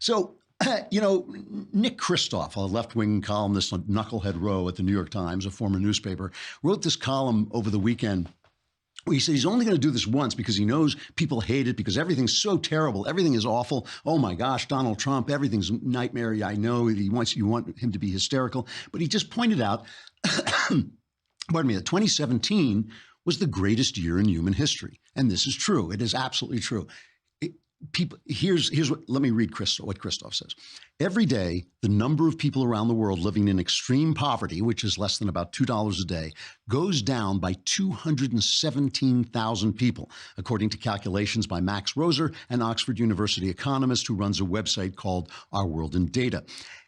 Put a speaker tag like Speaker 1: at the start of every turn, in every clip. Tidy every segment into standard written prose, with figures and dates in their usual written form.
Speaker 1: So, Nick Kristof, a left-wing columnist on Knucklehead Row at the New York Times, a former newspaper, wrote this column over the weekend. He said he's only going to do this once because he knows people hate it because everything's so terrible. Everything is awful. Oh my gosh, Donald Trump, everything's nightmare. I know you want him to be hysterical. But he just pointed out, pardon me, that 2017 was the greatest year in human history. And this is true. It is absolutely true. Here's what, let me read what Kristof says. Every day, the number of people around the world living in extreme poverty, which is less than about $2 a day, goes down by 217,000 people, according to calculations by Max Roser, an Oxford University economist who runs a website called Our World in Data.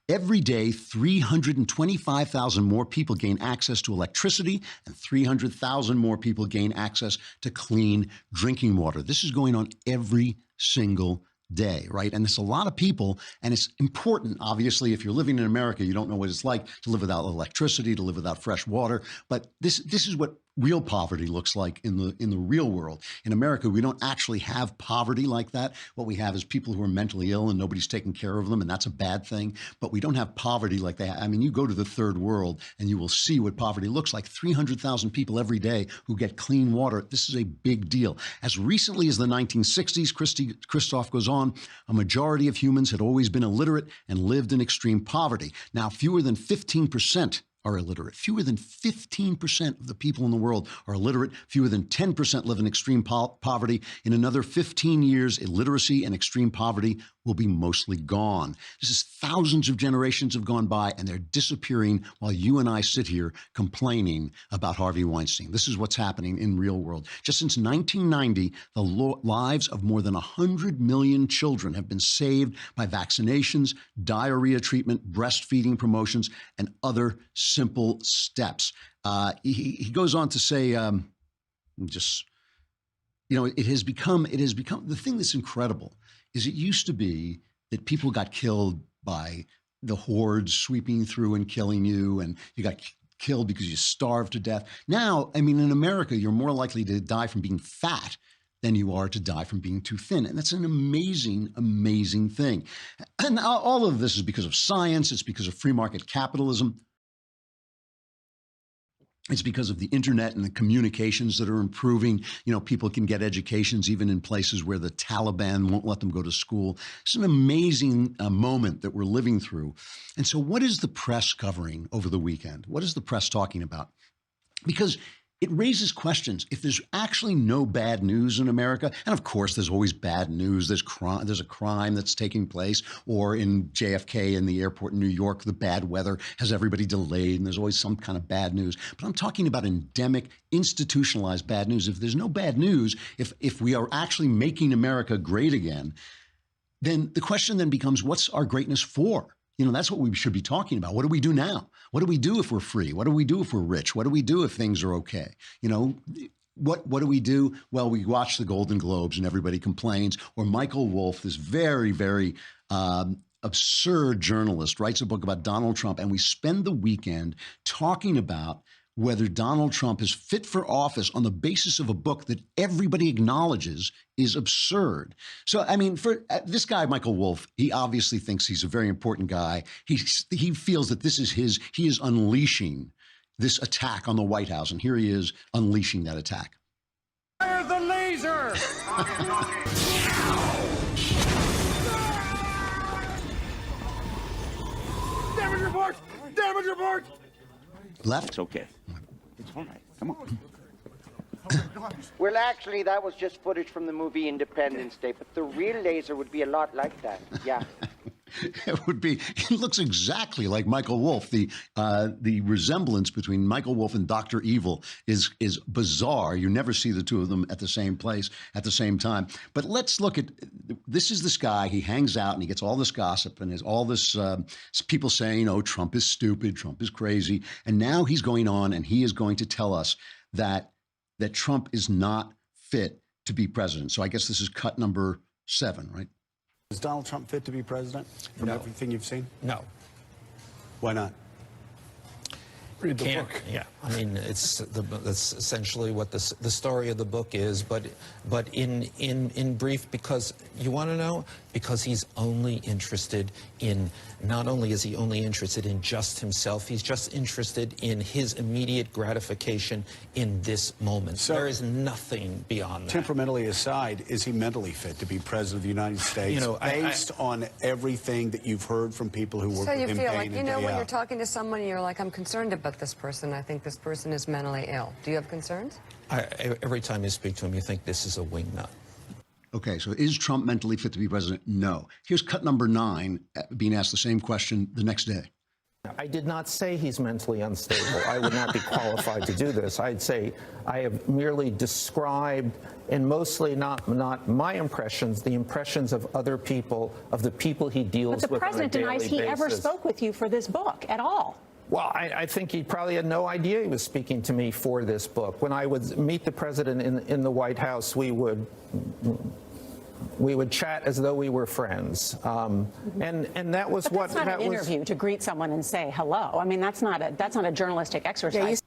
Speaker 1: Every day, 325,000 more people gain access to electricity and 300,000 more people gain access to clean drinking water. This is going on every single day, right? And it's a lot of people, and it's important. Obviously, if you're living in America, you don't know what it's like to live without electricity, to live without fresh water. But this is what real poverty looks like in the real world. In America, we don't actually have poverty like that. What we have is people who are mentally ill and nobody's taking care of them, and that's a bad thing. But we don't have poverty like that. I mean, you go to the third world and you will see what poverty looks like. 300,000 people every day who get clean water. This is a big deal. As recently as the 1960s, Kristof goes on, a majority of humans had always been illiterate and lived in extreme poverty. Now, fewer than 15% are illiterate. Fewer than 15% of the people in the world are illiterate. Fewer than 10% live in extreme poverty. In another 15 years, illiteracy and extreme poverty will be mostly gone. This is thousands of generations have gone by, and they're disappearing while you and I sit here complaining about Harvey Weinstein. This is what's happening in real world. Just since 1990, the lives of more than 100 million children have been saved by vaccinations, diarrhea treatment, breastfeeding promotions, and other simple steps. He goes on to say, it has become the thing that's incredible is it used to be that people got killed by the hordes sweeping through and killing you, and you got killed because you starved to death. Now, I mean, in America, you're more likely to die from being fat than you are to die from being too thin. And that's an amazing, amazing thing. And all of this is because of science. It's because of free market capitalism. It's because of the internet and the communications that are improving. People can get educations even in places where the Taliban won't let them go to school. It's an amazing moment that we're living through. And so what is the press covering over the weekend? What is the press talking about? Because it raises questions. If there's actually no bad news in America, and of course there's always bad news, there's a crime that's taking place, or in JFK in the airport in New York, the bad weather has everybody delayed, and there's always some kind of bad news. But I'm talking about endemic, institutionalized bad news. If there's no bad news, if we are actually making America great again, then the question then becomes, what's our greatness for? That's what we should be talking about. What do we do now? What do we do if we're free? What do we do if we're rich? What do we do if things are okay? What do we do? Well, we watch the Golden Globes and everybody complains. Or Michael Wolff, this very, very absurd journalist, writes a book about Donald Trump. And we spend the weekend talking about whether Donald Trump is fit for office on the basis of a book that everybody acknowledges is absurd. So, I mean, for this guy, Michael Wolff, he obviously thinks he's a very important guy. He feels that he is unleashing this attack on the White House. And here he is unleashing that attack.
Speaker 2: Fire the laser! Damage report! Damage report!
Speaker 1: Left?
Speaker 3: It's okay. It's all right. Come on.
Speaker 4: Well, actually, that was just footage from the movie Independence Day, but the real laser would be a lot like that. Yeah.
Speaker 1: It would be. He looks exactly like Michael Wolff. The resemblance between Michael Wolff and Dr. Evil is bizarre. You never see the two of them at the same place at the same time. But let's look at this. Is this guy? He hangs out and he gets all this gossip and there's all this people saying, "Oh, Trump is stupid. Trump is crazy." And now he's going on and he is going to tell us that Trump is not fit to be president. So I guess this is cut number 7, right?
Speaker 5: Is Donald Trump fit to be president from everything you've seen?
Speaker 6: No.
Speaker 5: Why not? Read the book.
Speaker 6: Yeah, I mean, that's essentially what the story of the book is. But in brief, because you want to know, because he's only interested in, not only is he only interested in just himself, he's just interested in his immediate gratification in this moment.
Speaker 5: So,
Speaker 6: there is nothing beyond that.
Speaker 5: Temperamentally aside, is he mentally fit to be president of the United States?
Speaker 6: You know,
Speaker 5: based on everything that you've heard from people who work
Speaker 7: So
Speaker 5: with
Speaker 7: you
Speaker 5: him
Speaker 7: feel
Speaker 5: day
Speaker 7: like,
Speaker 5: in
Speaker 7: you
Speaker 5: and
Speaker 7: know,
Speaker 5: day
Speaker 7: when
Speaker 5: out.
Speaker 7: you're talking to someone, you're like, I'm concerned about this person. I think this person is mentally ill. Do you have concerns?
Speaker 6: Every time you speak to him, you think this is a wingnut.
Speaker 1: Okay, so is Trump mentally fit to be president? No. Here's cut number 9, being asked the same question the next day.
Speaker 6: I did not say he's mentally unstable. I would not be qualified to do this. I'd say I have merely described, and mostly not my impressions, the impressions of other people, of the people he deals with on a daily basis.
Speaker 8: But the president denies he ever spoke with you for this book at all.
Speaker 6: Well, I think he probably had no idea he was speaking to me for this book. When I would meet the president in the White House, we would chat as though we were friends, and that was
Speaker 8: but that's not an interview to greet someone and say hello. I mean, that's not a journalistic exercise.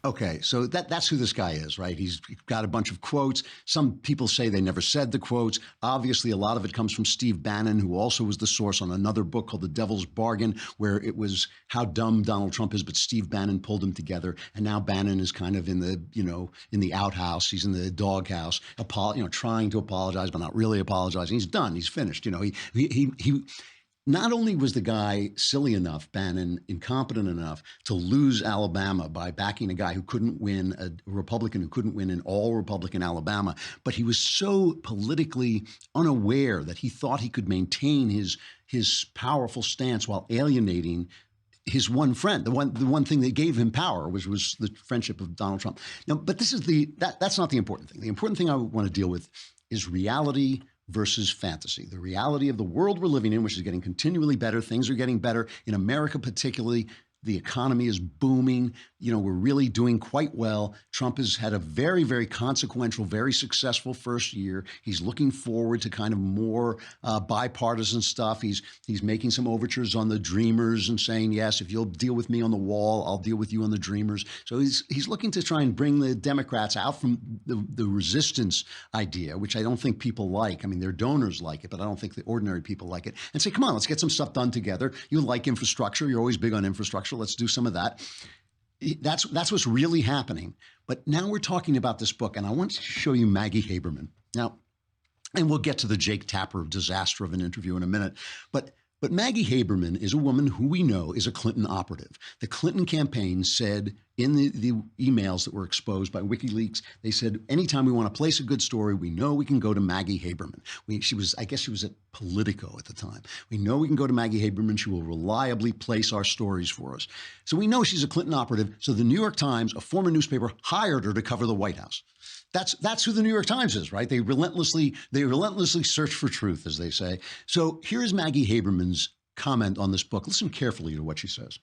Speaker 1: Okay, so that's who this guy is, right? He's got a bunch of quotes. Some people say they never said the quotes. Obviously, a lot of it comes from Steve Bannon, who also was the source on another book called The Devil's Bargain, where it was how dumb Donald Trump is, but Steve Bannon pulled him together. And now Bannon is kind of in the, in the outhouse. He's in the doghouse, trying to apologize, but not really apologizing. He's done. He's finished. He not only was the guy silly enough, Bannon, incompetent enough to lose Alabama by backing a guy who couldn't win, a Republican who couldn't win in all Republican Alabama, but he was so politically unaware that he thought he could maintain his powerful stance while alienating his one friend, the one thing that gave him power, which was the friendship of Donald Trump. Now, but this is that's not the important thing. The important thing I want to deal with is reality versus fantasy, the reality of the world we're living in, which is getting continually better. Things are getting better in America, particularly. The economy is booming. We're really doing quite well. Trump has had a very, very consequential, very successful first year. He's looking forward to kind of more bipartisan stuff. He's making some overtures on the Dreamers and saying, yes, if you'll deal with me on the wall, I'll deal with you on the Dreamers. So he's looking to try and bring the Democrats out from the resistance idea, which I don't think people like. I mean, their donors like it, but I don't think the ordinary people like it. And say, come on, let's get some stuff done together. You like infrastructure. You're always big on infrastructure. Let's do some of that. That's what's really happening. But now we're talking about this book, and I want to show you Maggie Haberman. Now, and we'll get to the Jake Tapper disaster of an interview in a minute. But Maggie Haberman is a woman who we know is a Clinton operative. The Clinton campaign said in the emails that were exposed by WikiLeaks, they said, anytime we want to place a good story, we know we can go to Maggie Haberman. I guess she was at Politico at the time. We know we can go to Maggie Haberman. She will reliably place our stories for us. So we know she's a Clinton operative. So the New York Times, a former newspaper, hired her to cover the White House. That's who the New York Times is, right? They relentlessly search for truth, as they say. So here is Maggie Haberman's comment on this book. Listen carefully to what she says.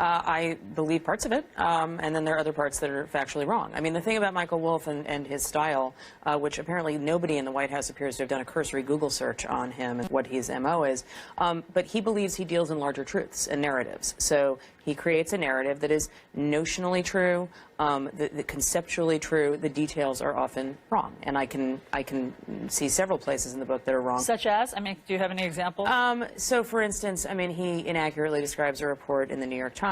Speaker 9: I believe parts of it, and then there are other parts that are factually wrong. I mean, the thing about Michael Wolff and his style, which apparently nobody in the White House appears to have done a cursory Google search on him and what his MO is, but he believes he deals in larger truths and narratives. So he creates a narrative that is notionally true, conceptually true. The details are often wrong, and I can see several places in the book that are wrong.
Speaker 8: Such as? I mean, do you have any examples?
Speaker 9: So, for instance, I mean, he inaccurately describes a report in the New York Times.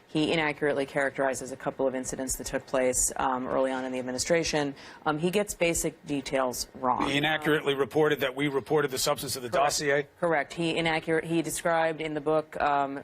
Speaker 9: He inaccurately characterizes a couple of incidents that took place early on in the administration. He gets basic details wrong.
Speaker 2: He inaccurately reported that we reported the substance of the dossier?
Speaker 9: Correct. He described in the book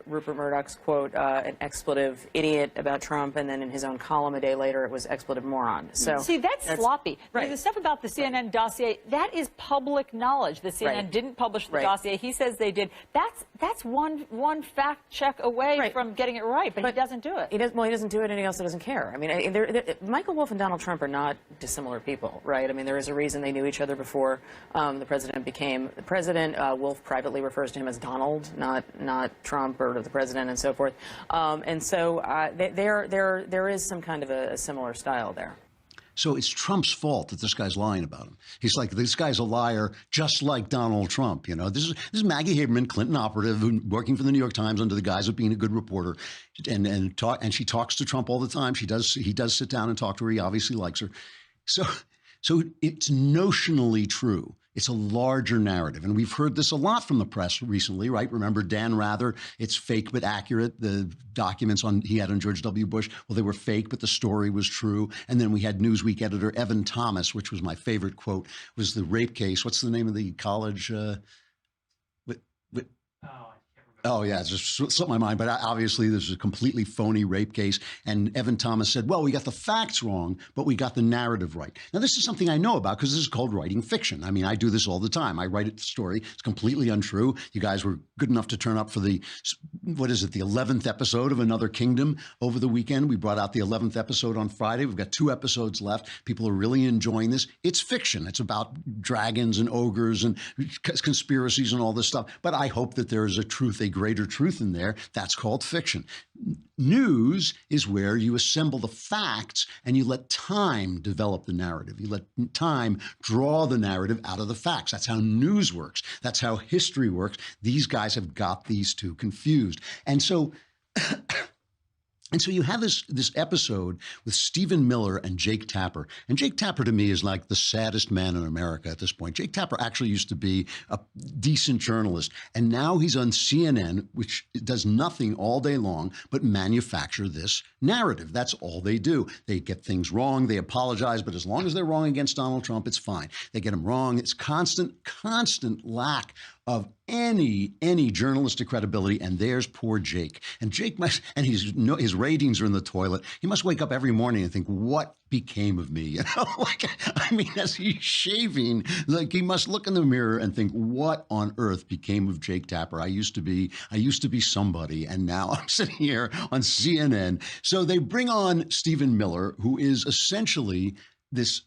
Speaker 9: Rupert Murdoch's quote, an expletive idiot about Trump, and then in his own column a day later it was expletive moron. So
Speaker 8: see, that's sloppy.
Speaker 9: Right.
Speaker 8: The stuff about the CNN dossier, that is public knowledge. The CNN didn't publish the dossier. He says they did. That's one fact check away from getting it right, but he doesn't do it.
Speaker 9: He doesn't do it, and he also doesn't care. I mean, Michael Wolff and Donald Trump are not dissimilar people, right? I mean, there is a reason they knew each other before the president became the president. Wolff privately refers to him as Donald, not Trump or the president, and so forth. And so there is some kind of a similar style there.
Speaker 1: So it's Trump's fault that this guy's lying about him. He's like, this guy's a liar, just like Donald Trump. You know, this is Maggie Haberman, Clinton operative, working for the New York Times under the guise of being a good reporter, and she talks to Trump all the time. He does sit down and talk to her. He obviously likes her. So it's notionally true. It's a larger narrative. And we've heard this a lot from the press recently, right? Remember Dan Rather, it's fake but accurate. The documents he had on George W. Bush, well, they were fake, but the story was true. And then we had Newsweek editor Evan Thomas, which was my favorite quote, was the rape case. What's the name of the college? Oh, yeah, it's just slipped my mind. But obviously, this is a completely phony rape case. And Evan Thomas said, well, we got the facts wrong, but we got the narrative right. Now, this is something I know about because this is called writing fiction. I mean, I do this all the time. I write a story. It's completely untrue. You guys were good enough to turn up for the 11th episode of Another Kingdom over the weekend. We brought out the 11th episode on Friday. We've got 2 episodes left. People are really enjoying this. It's fiction. It's about dragons and ogres and conspiracies and all this stuff. But I hope that there is a greater truth in there. That's called fiction. News is where you assemble the facts and you let time develop the narrative. You let time draw the narrative out of the facts. That's how news works. That's how history works. These guys have got these two confused. And so you have this episode with Stephen Miller and Jake Tapper. And Jake Tapper, to me, is like the saddest man in America at this point. Jake Tapper actually used to be a decent journalist. And now he's on CNN, which does nothing all day long but manufacture this narrative. That's all they do. They get things wrong. They apologize. But as long as they're wrong against Donald Trump, it's fine. They get him wrong. It's constant lack of any journalistic credibility, and there's poor Jake. And Jake his ratings are in the toilet. He must wake up every morning and think, what became of me? You know, as he's shaving, like he must look in the mirror and think, what on earth became of Jake Tapper? I used to be somebody, and now I'm sitting here on CNN. So they bring on Stephen Miller, who is essentially this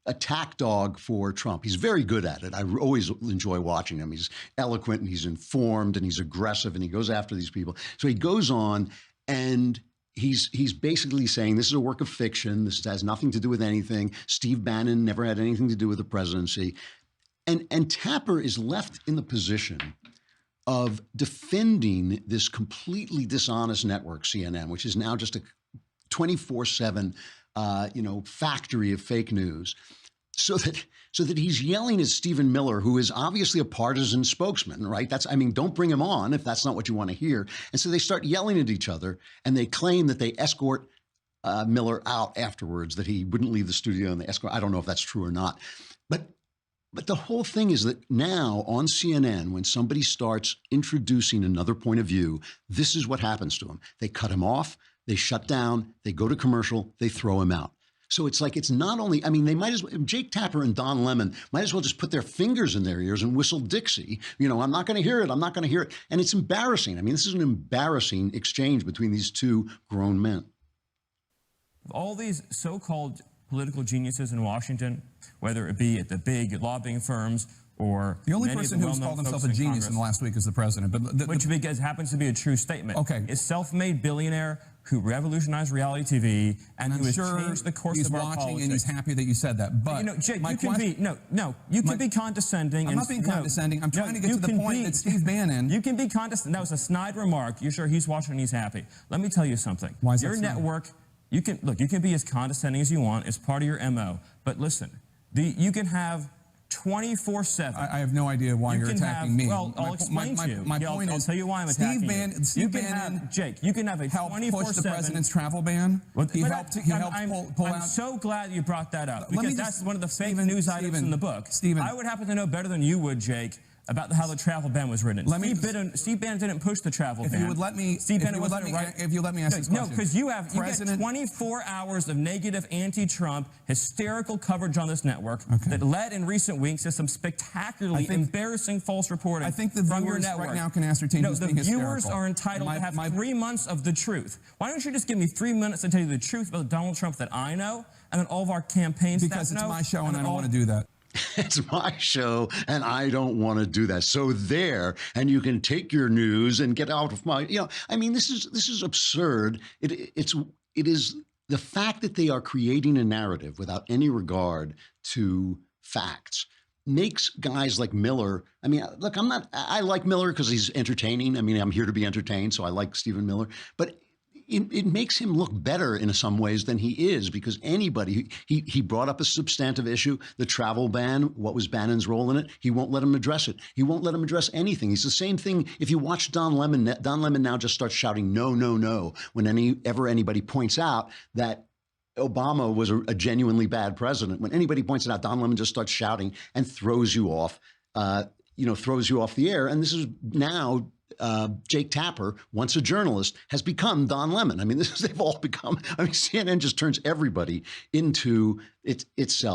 Speaker 1: attack dog for Trump. He's very good at it. I always enjoy watching him. He's eloquent and he's informed and he's aggressive and he goes after these people. So he goes on and he's basically saying this is a work of fiction. This has nothing to do with anything. Steve Bannon never had anything to do with the presidency. And Tapper is left in the position of defending this completely dishonest network, CNN, which is now just a 24/7 factory of fake news, so that he's yelling at Stephen Miller, who is obviously a partisan spokesman, right? Don't bring him on if that's not what you want to hear. And so they start yelling at each other, and they claim that they escort Miller out afterwards, that he wouldn't leave the studio, and they escort. I don't know if that's true or not, but the whole thing is that now on CNN, when somebody starts introducing another point of view, this is what happens to him. They cut him off. They shut down, they go to commercial, they throw him out. So it's like, it's not only, they might as well, Jake Tapper and Don Lemon might as well just put their fingers in their ears and whistle Dixie. I'm not going to hear it. I'm not going to hear it. And it's embarrassing. This is an embarrassing exchange between these two grown men.
Speaker 10: All these so-called political geniuses in Washington, whether it be at the big lobbying firms or
Speaker 11: the only person who's called himself a genius in the last week is the president. But
Speaker 10: which happens to be a true statement.
Speaker 11: Okay.
Speaker 10: A self-made billionaire who revolutionized reality TV and who has changed the course of our politics.
Speaker 11: He's watching and he's happy that you said that. But
Speaker 10: Jake, you can be condescending.
Speaker 11: I'm not being condescending. I'm trying to get to the point that Steve Bannon.
Speaker 10: You can be condescending. That was a snide remark. You're sure he's watching and he's happy. Let me tell you something.
Speaker 11: Why is that
Speaker 10: your
Speaker 11: snide?
Speaker 10: network? You can be as condescending as you want. It's part of your MO. But listen, you can have 24/7.
Speaker 11: I have no idea why you're attacking me.
Speaker 10: Well, I'll explain to you.
Speaker 11: My point
Speaker 10: I'll
Speaker 11: is,
Speaker 10: tell you why I'm attacking you.
Speaker 11: Steve Bannon,
Speaker 10: Jake, you can have a 24/7.
Speaker 11: Push the president's travel ban. He helped pull out.
Speaker 10: I'm so glad you brought that up because that's one of the fake news items in the book.
Speaker 11: Stephen,
Speaker 10: I would happen to know better than you would, Jake, about how the travel ban was written. Steve Bannon didn't push the travel ban.
Speaker 11: If you would let me,
Speaker 10: Steve Bannon wasn't right.
Speaker 11: If you let me ask this question.
Speaker 10: No, because you get 24 hours of negative anti-Trump hysterical coverage on this network that led in recent weeks to some spectacularly embarrassing false reporting.
Speaker 11: I think the viewers right now can ascertain who's being hysterical.
Speaker 10: The viewers are entitled to have 3 months of the truth. Why don't you just give me 3 minutes to tell you the truth about Donald Trump that I know and then all of our campaign staff know?
Speaker 11: Because it's my show and I don't want to do that.
Speaker 1: It's my show, and I don't want to do that. So there, and you can take your news and get out of my. This is absurd. It is the fact that they are creating a narrative without any regard to facts makes guys like Miller. I mean, look, I like Miller because he's entertaining. I mean, I'm here to be entertained, so I like Stephen Miller. But it makes him look better in some ways than he is, because anybody, he brought up a substantive issue, the travel ban. What was Bannon's role in it? He won't let him address it. He won't let him address anything. He's the same thing. If you watch Don Lemon now just starts shouting, no, no, no, when anybody points out that Obama was a genuinely bad president. When anybody points it out, Don Lemon just starts shouting and throws you off, throws you off the air. And this is now Jake Tapper, once a journalist, has become Don Lemon. I mean, they've all become, CNN just turns everybody into itself.